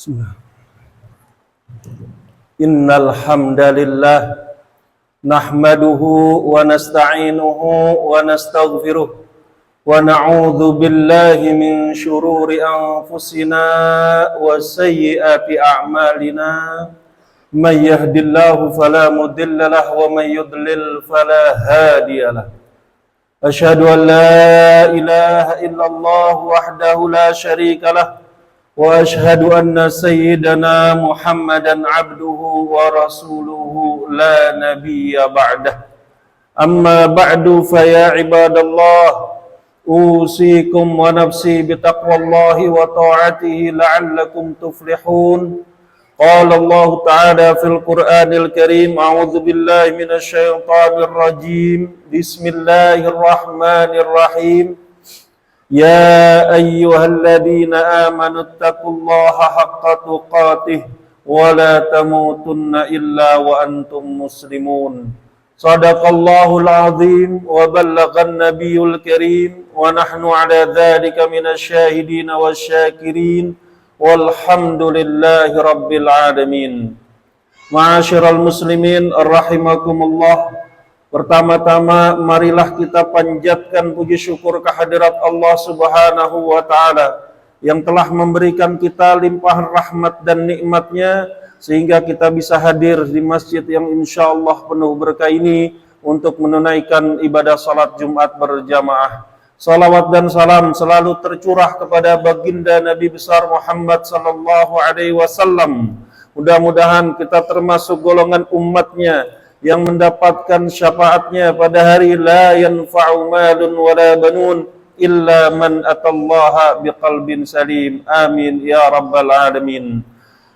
Bismillah. Innal hamdalillah nahmaduhu wa nasta'inuhu wa nastaghfiruh wa na'udzu billahi min shururi anfusina wa sayyiati a'malina. May yahdihillahu fala mudilla lahu wa may yudlil fala hadiyalah. Asyhadu an la ilaha illallah wahdahu la syarika lah wa asyhadu anna sayyidana Muhammadan abduhu wa rasuluhu la nabiyya ba'dah. Amma ba'du fa ya ibadallah usikum wa nafsi bitaqwallahi wa ta'atihi la'allakum tuflihun. Qala Allah Ta'ala fil Qur'anil Karim, a'udzu billahi minasy syaithanir rajim. Bismillahirrahmanirrahim. Ya ayyuhalladzina amanu taqullaha haqqa tuqatih wa la tamutunna illa wa antum muslimun. Shadaqallahul azim wa ballaghan nabiyyul karim wa nahnu ala dzalika minasy syahidin wasyakirin. Walhamdulillahi rabbil alamin. Ma'asyiral muslimin rahimakumullah. Pertama-tama marilah kita panjatkan puji syukur kehadirat Allah Subhanahu wa taala yang telah memberikan kita limpahan rahmat dan nikmatnya sehingga kita bisa hadir di masjid yang insyaallah penuh berkah ini untuk menunaikan ibadah salat Jumat berjamaah. Salawat dan salam selalu tercurah kepada baginda Nabi besar Muhammad sallallahu alaihi wasallam. Mudah-mudahan kita termasuk golongan umatnya yang mendapatkan syafaatnya pada hari la yanfa'u malun wala banun illa man atallaha biqalbin salim. Amin ya rabbal alamin.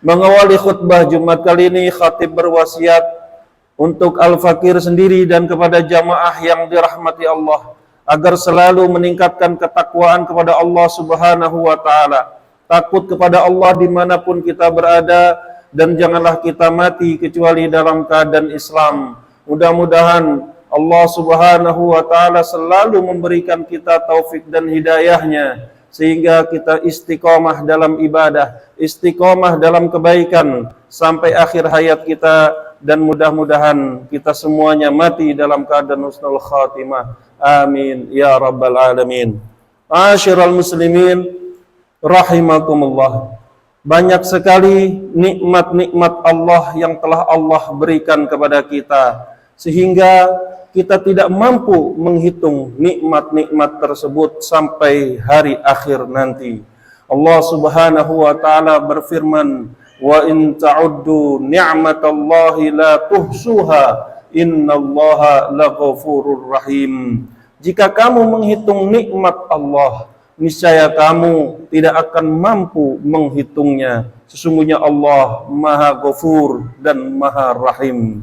Mengawali khutbah Jumat kali ini, khatib berwasiat untuk al-fakir sendiri dan kepada jamaah yang dirahmati Allah agar selalu meningkatkan ketakwaan kepada Allah Subhanahu wa ta'ala, takut kepada Allah dimanapun kita berada, dan janganlah kita mati kecuali dalam keadaan Islam. Mudah-mudahan Allah Subhanahu wa ta'ala selalu memberikan kita taufik dan hidayahnya sehingga kita istiqomah dalam ibadah, istiqomah dalam kebaikan sampai akhir hayat kita, dan mudah-mudahan kita semuanya mati dalam keadaan husnul khatimah. Amin ya rabbal alamin. Ma'asyiral muslimin rahimakumullah. Banyak sekali nikmat-nikmat Allah yang telah Allah berikan kepada kita sehingga kita tidak mampu menghitung nikmat-nikmat tersebut sampai hari akhir nanti. Allah Subhanahu wa taala berfirman, wa in ta'uddu ni'matallahi la tuhsuha innallaha laghafurur rahim. Jika kamu menghitung nikmat Allah, niscaya kamu tidak akan mampu menghitungnya. Sesungguhnya Allah Maha Ghafur dan Maha Rahim.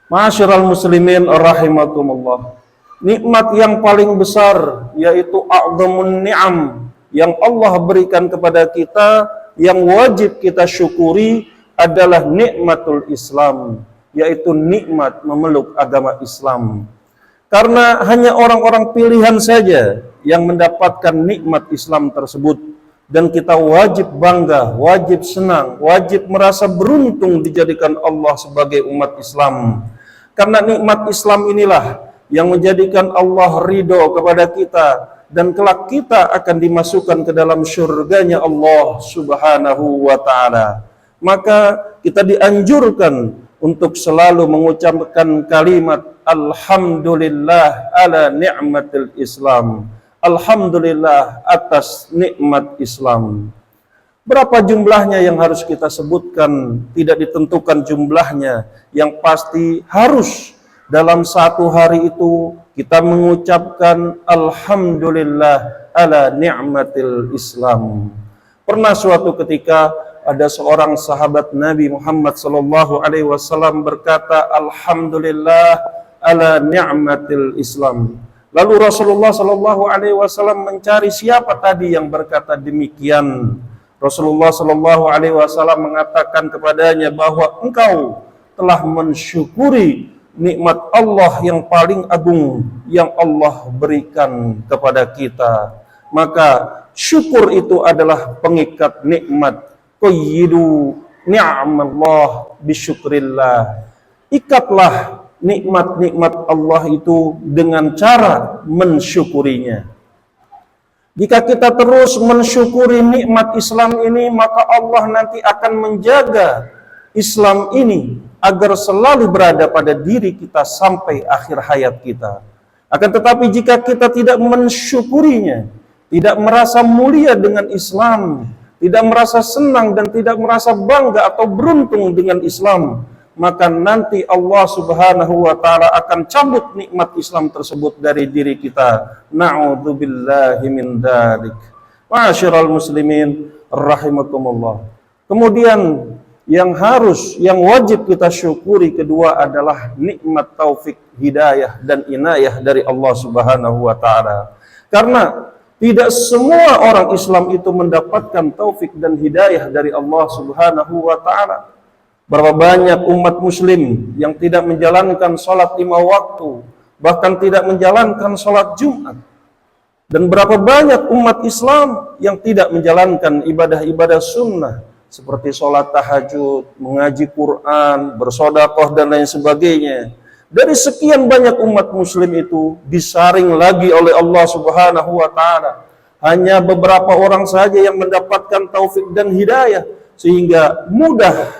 Ma'asyiral muslimin rahimakumullah. Nikmat yang paling besar yaitu a'dhamun ni'am yang Allah berikan kepada kita yang wajib kita syukuri adalah nikmatul Islam, yaitu nikmat memeluk agama Islam. Karena hanya orang-orang pilihan saja yang mendapatkan nikmat Islam tersebut, dan kita wajib bangga, wajib senang, wajib merasa beruntung dijadikan Allah sebagai umat Islam. Karena nikmat Islam inilah yang menjadikan Allah ridho kepada kita, dan kelak kita akan dimasukkan ke dalam surganya Allah Subhanahu wa ta'ala. Maka kita dianjurkan untuk selalu mengucapkan kalimat alhamdulillah ala ni'matil Islam. Alhamdulillah atas nikmat Islam. Berapa jumlahnya yang harus kita sebutkan? Tidak ditentukan jumlahnya. Yang pasti harus dalam satu hari itu kita mengucapkan alhamdulillah ala ni'matil Islam. Pernah suatu ketika ada seorang sahabat Nabi Muhammad sallallahu alaihi wasallam berkata alhamdulillah ala ni'matil Islam. Lalu Rasulullah sallallahu alaihi wasallam mencari siapa tadi yang berkata demikian. Rasulullah sallallahu alaihi wasallam mengatakan kepadanya bahwa engkau telah mensyukuri nikmat Allah yang paling agung yang Allah berikan kepada kita. Maka syukur itu adalah pengikat nikmat. Qayyidu ni'amallah bisyukrillah. Ikatlah nikmat-nikmat Allah itu dengan cara mensyukurinya. Jika kita terus mensyukuri nikmat Islam ini, maka Allah nanti akan menjaga Islam ini agar selalu berada pada diri kita sampai akhir hayat kita. Akan tetapi jika kita tidak mensyukurinya, tidak merasa mulia dengan Islam, tidak merasa senang dan tidak merasa bangga atau beruntung dengan Islam, maka nanti Allah Subhanahu wa ta'ala akan cabut nikmat Islam tersebut dari diri kita. Na'udzubillahi min dzalik. Ma'asyiral muslimin rahimakumullah. Kemudian yang wajib kita syukuri kedua adalah nikmat taufik, hidayah dan inayah dari Allah Subhanahu wa ta'ala. Karena tidak semua orang Islam itu mendapatkan taufik dan hidayah dari Allah Subhanahu wa ta'ala. Berapa banyak umat muslim yang tidak menjalankan sholat 5 waktu, bahkan tidak menjalankan sholat Jumat. Dan berapa banyak umat Islam yang tidak menjalankan ibadah-ibadah sunnah, seperti sholat tahajud, mengaji Quran, bersedekah dan lain sebagainya. Dari sekian banyak umat muslim itu disaring lagi oleh Allah Subhanahu wa ta'ala. Hanya beberapa orang saja yang mendapatkan taufik dan hidayah, sehingga mudah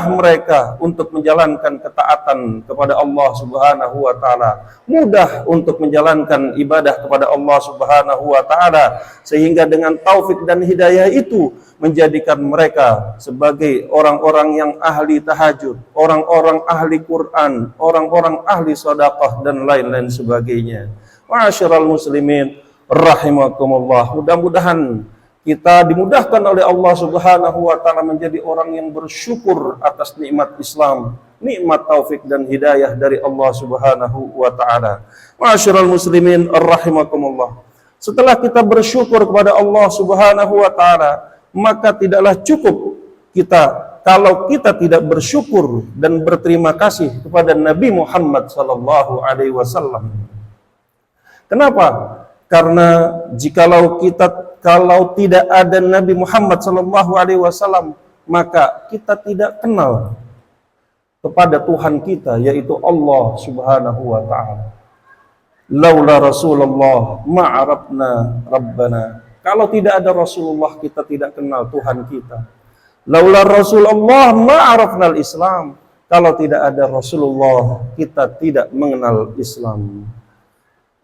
mereka untuk menjalankan ketaatan kepada Allah Subhanahu wa ta'ala, mudah untuk menjalankan ibadah kepada Allah Subhanahu wa ta'ala, sehingga dengan taufik dan hidayah itu menjadikan mereka sebagai orang-orang yang ahli tahajud, orang-orang ahli Quran, orang-orang ahli sedekah dan lain-lain sebagainya. Ma'asyiral muslimin rahimakumullah. Mudah-mudahan kita dimudahkan oleh Allah Subhanahu wa ta'ala menjadi orang yang bersyukur atas nikmat Islam, nikmat taufik dan hidayah dari Allah Subhanahu wa ta'ala. Ma'asyiral muslimin rahimakumullah. Setelah kita bersyukur kepada Allah Subhanahu wa ta'ala, maka tidaklah cukup kalau kita tidak bersyukur dan berterima kasih kepada Nabi Muhammad sallallahu alaihi wasallam. Kenapa? Karena kalau tidak ada Nabi Muhammad sallallahu alaihi wasallam, maka kita tidak kenal kepada Tuhan kita, yaitu Allah Subhanahu wa ta'ala. Laula Rasulullah ma'arafna Rabbana. Kalau tidak ada Rasulullah, kita tidak kenal Tuhan kita. Laula Rasulullah ma'arafna al-Islam. Kalau tidak ada Rasulullah, kita tidak mengenal Islam.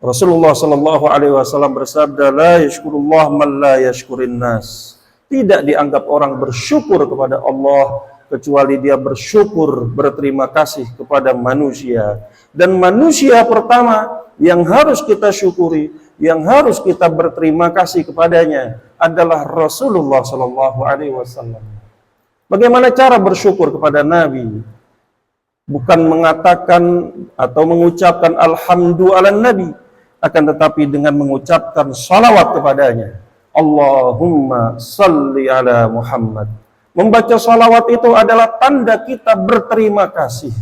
Rasulullah sallallahu alaihi wasallam bersabda, la yashkurullah man la yashkurin nas. Tidak dianggap orang bersyukur kepada Allah kecuali dia bersyukur, berterima kasih kepada manusia. Dan manusia pertama yang harus kita syukuri, yang harus kita berterima kasih kepadanya adalah Rasulullah sallallahu alaihi wasallam. Bagaimana cara bersyukur kepada Nabi? Bukan mengatakan atau mengucapkan alhamdulillah Nabi, akan tetapi dengan mengucapkan salawat kepadanya. Allahumma salli ala Muhammad. Membaca salawat itu adalah tanda kita berterima kasih,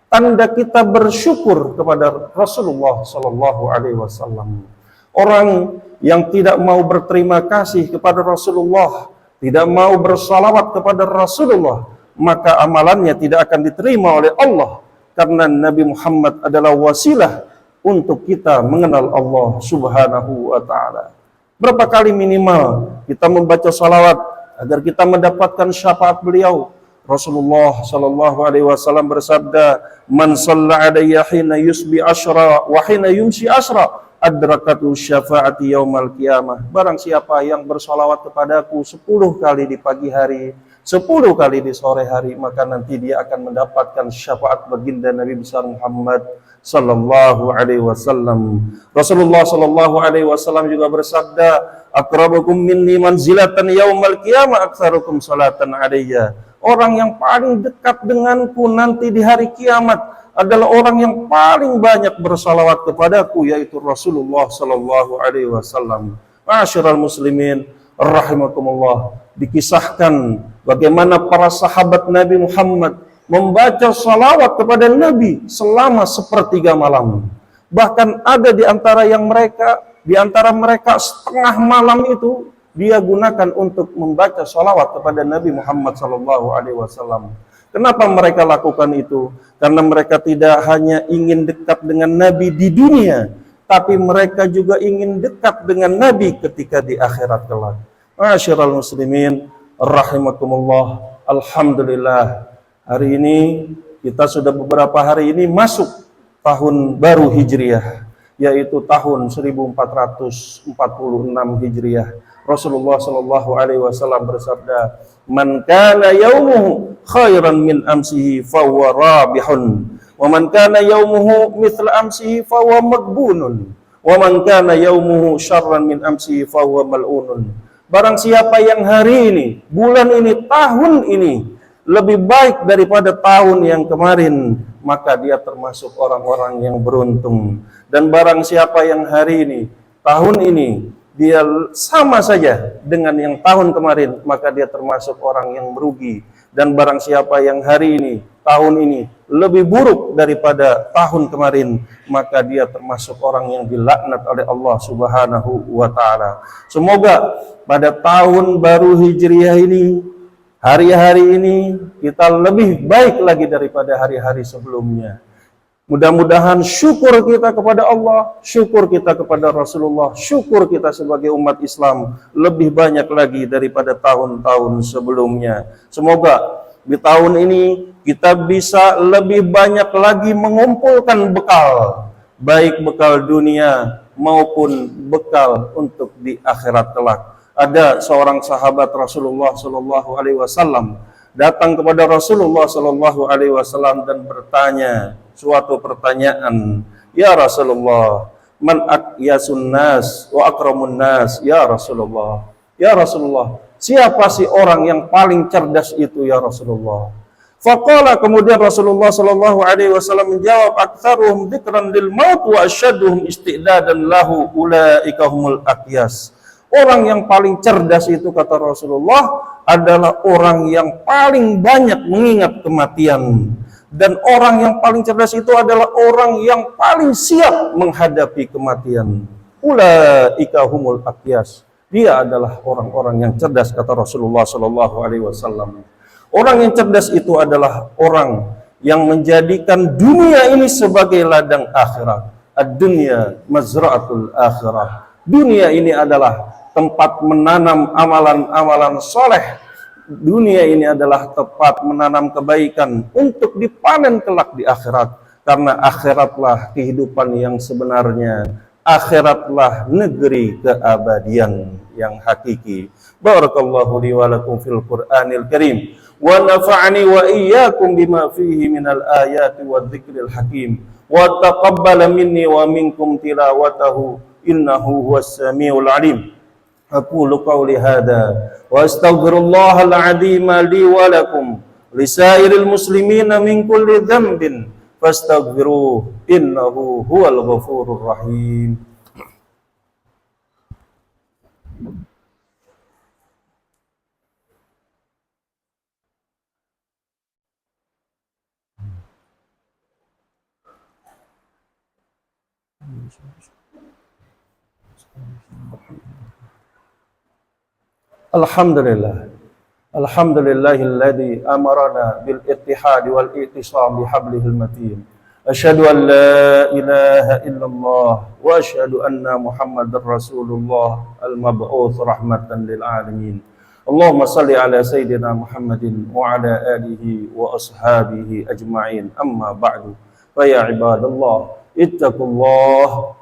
tanda kita bersyukur kepada Rasulullah sallallahu alaihi wasallam. Orang yang tidak mau berterima kasih kepada Rasulullah, tidak mau bersalawat kepada Rasulullah, maka amalannya tidak akan diterima oleh Allah, karena Nabi Muhammad adalah wasilah untuk kita mengenal Allah Subhanahu wa ta'ala. Berapa kali minimal kita membaca salawat agar kita mendapatkan syafaat beliau? Rasulullah sallallahu alaihi wasallam bersabda, "Man shalla alayya hina yusbi asyra wa hina yumsi asyra, adrakatu syafaati yaumal qiyamah." Barang siapa yang bersalawat kepadaku 10 kali di pagi hari, 10 kali di sore hari, maka nanti dia akan mendapatkan syafaat baginda Nabi besar Muhammad sallallahu alaihi wasallam. Rasulullah sallallahu alaihi wasallam juga bersabda, "Aqrabukum minni manzilatan yaumal qiyamah aktsarukum salatan alayya." Orang yang paling dekat denganku nanti di hari kiamat adalah orang yang paling banyak bersalawat kepadaku, yaitu Rasulullah sallallahu alaihi wasallam. Ma'asyiral muslimin rahimakumullah. Dikisahkan bagaimana para sahabat Nabi Muhammad membaca salawat kepada Nabi selama 1/3 malam. Bahkan ada di antara yang mereka di antara mereka setengah malam itu dia gunakan untuk membaca sholawat kepada Nabi Muhammad SAW. Kenapa mereka lakukan itu? Karena mereka tidak hanya ingin dekat dengan Nabi di dunia, tapi mereka juga ingin dekat dengan Nabi ketika di akhirat kelak. Ma'asyiral muslimin rahimakumullah. Alhamdulillah, hari ini kita sudah beberapa hari ini masuk tahun baru Hijriah, yaitu tahun 1446 Hijriah. Rasulullah Shallallahu Alaihi Wasallam bersabda, "Man kana yaumuhu khairan min amsihi fahuwa rabihun, wa man kana yaumuhu mithla amsihi fahuwa maghbunun, wa man kana yaumuhu syarran min amsihi fahuwa mal'unun." Barang siapa yang hari ini, bulan ini, tahun ini lebih baik daripada tahun yang kemarin, maka dia termasuk orang-orang yang beruntung. Dan barang siapa yang hari ini, tahun ini, dia sama saja dengan yang tahun kemarin, maka dia termasuk orang yang merugi. Dan barang siapa yang hari ini, tahun ini, lebih buruk daripada tahun kemarin, maka dia termasuk orang yang dilaknat oleh Allah Subhanahu wa Ta'ala. Semoga pada tahun baru Hijriah ini, hari-hari ini, kita lebih baik lagi daripada hari-hari sebelumnya. Mudah-mudahan syukur kita kepada Allah, syukur kita kepada Rasulullah, syukur kita sebagai umat Islam lebih banyak lagi daripada tahun-tahun sebelumnya. Semoga di tahun ini kita bisa lebih banyak lagi mengumpulkan bekal, baik bekal dunia maupun bekal untuk di akhirat kelak. Ada seorang sahabat Rasulullah Shallallahu Alaihi Wasallam datang kepada Rasulullah Shallallahu Alaihi Wasallam dan bertanya suatu pertanyaan, "Ya Rasulullah, man aqyasun nas wa akramun nas?" Ya Rasulullah, ya Rasulullah, siapa sih orang yang paling cerdas itu ya Rasulullah? Faqala, kemudian Rasulullah Shallallahu Alaihi Wasallam menjawab, "Aktsaruhum dzikran lil maut wa asyadduhum isti'dadan lahu ulaika humul aqyas." Orang yang paling cerdas itu, kata Rasulullah, adalah orang yang paling banyak mengingat kematian. Dan orang yang paling cerdas itu adalah orang yang paling siap menghadapi kematian. Ulaika humul aqyas. Dia adalah orang-orang yang cerdas, kata Rasulullah Shallallahu Alaihi Wasallam. Orang yang cerdas itu adalah orang yang menjadikan dunia ini sebagai ladang akhirat. Ad-dunya mazra'atul akhirah. Dunia ini adalah tempat menanam amalan-amalan soleh. Dunia ini adalah tempat menanam kebaikan untuk dipanen kelak di akhirat. Karena akhiratlah kehidupan yang sebenarnya. Akhiratlah negeri keabadian yang hakiki. Barakallahu li wa lakum fil Qur'anil Karim. Wa nafa'ani wa iyyakum bima fihi minal ayati wa dzikril hakim. Wa taqabbala minni wa minkum tilawatahu innahu huwas samiul alim. Aqulu qawli hadha wa astaghfirullahal azim li wa lakum lisairil muslimina min kulli dhanbin fastaghfiruhu innahu huwal ghafurur rahim. Alhamdulillah. Alhamdulillahilladzi amarana bil ittihad wal i'tisam bihablihil matin. Asyhadu an la ilaha illallah wa asyhadu anna Muhammadar Rasulullah al-mab'uts rahmatan lil alamin. Allahumma salli ala sayyidina Muhammadin wa ala alihi wa ashabihi ajma'in. Amma ba'du. Fa ya ibadallah, ittaqullaha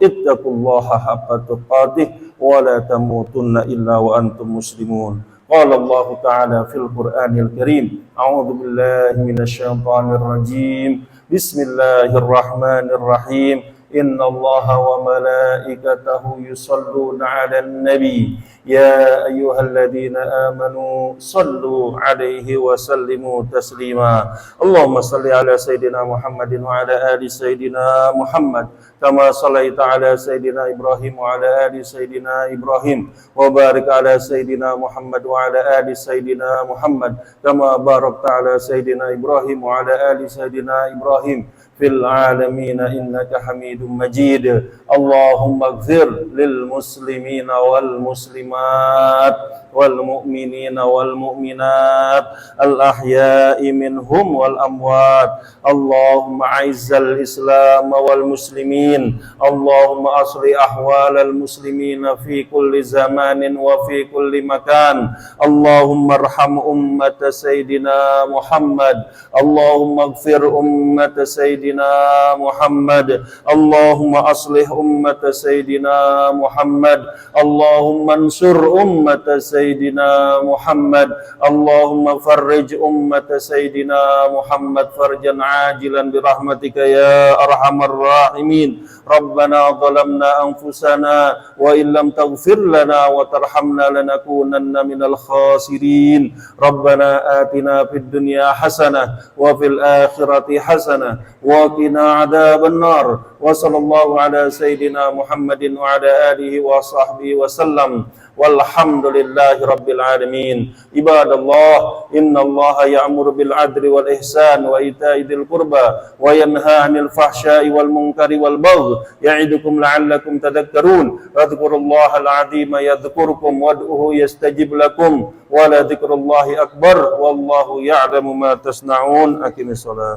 haqqa tuqatih wa la tamutunna illa wa antum muslimun. Qala Allah Ta'ala fil Qur'anil Karim, a'udzu billahi minasyaitonir rajim. Bismillahirrahmanirrahim. Innallaha wa malaikatahu yusalluna 'alan nabi ya ayyuhalladzina amanu sallu 'alaihi wa sallimu taslima. Allahumma salli 'ala sayidina Muhammadin wa 'ala ali sayidina Muhammad kama sallaita 'ala sayidina Ibrahim wa 'ala ali sayidina Ibrahim wa barik 'ala sayidina Muhammad wa 'ala ali sayidina Muhammad kama barakta 'ala sayidina Ibrahim wa 'ala ali sayidina Ibrahim fil alamin innaka Hamidum Hamidum Majid. Allahumma ighfir lil muslimina wal muslimat wal mu'minina wal mu'minat al ahya'i minhum wal amwat. Allahumma aizzal islam wal muslimin. Allahumma asli ahwal al muslimina fi kulli zamanin wa fi kulli makan. Allahumma arham ummat Sayyidina Muhammad. Allahumma ighfir ummat Sayyidina Muhammad. Allahumma aslih ummat Sayyidina Muhammad. Allahumma ansur ummat Sayyidina Muhammad. Allahumma farrij ummat Sayyidina Muhammad farjan ajilan birahmatika ya arhamar rahimin. Rabbana zalamna anfusana wa illam taghfir lana wa tarhamna lanakunanna minal khasirin. Rabbana atina fid dunya hasanah wa fil akhirati hasanah wa qina adzaban nar. Wa sallallahu ala sayyidina Muhammadin wa ala alihi wa sahbihi wa sallam. Walhamdulillahi rabbil alamin. Ibadallah, innallaha ya'muru bil adli wal ihsan wa ita'i dzil qurba wa yanha 'anil fahsya'i wal munkari wal baghi ya'idukum la'allakum tadhakkarun. Wadhkurullahal 'azima yadhkurkum wad'uhu yastajib lakum wa la dzikrullahi akbar wallahu ya'lamu ma tasna'un. Aqimis shalah.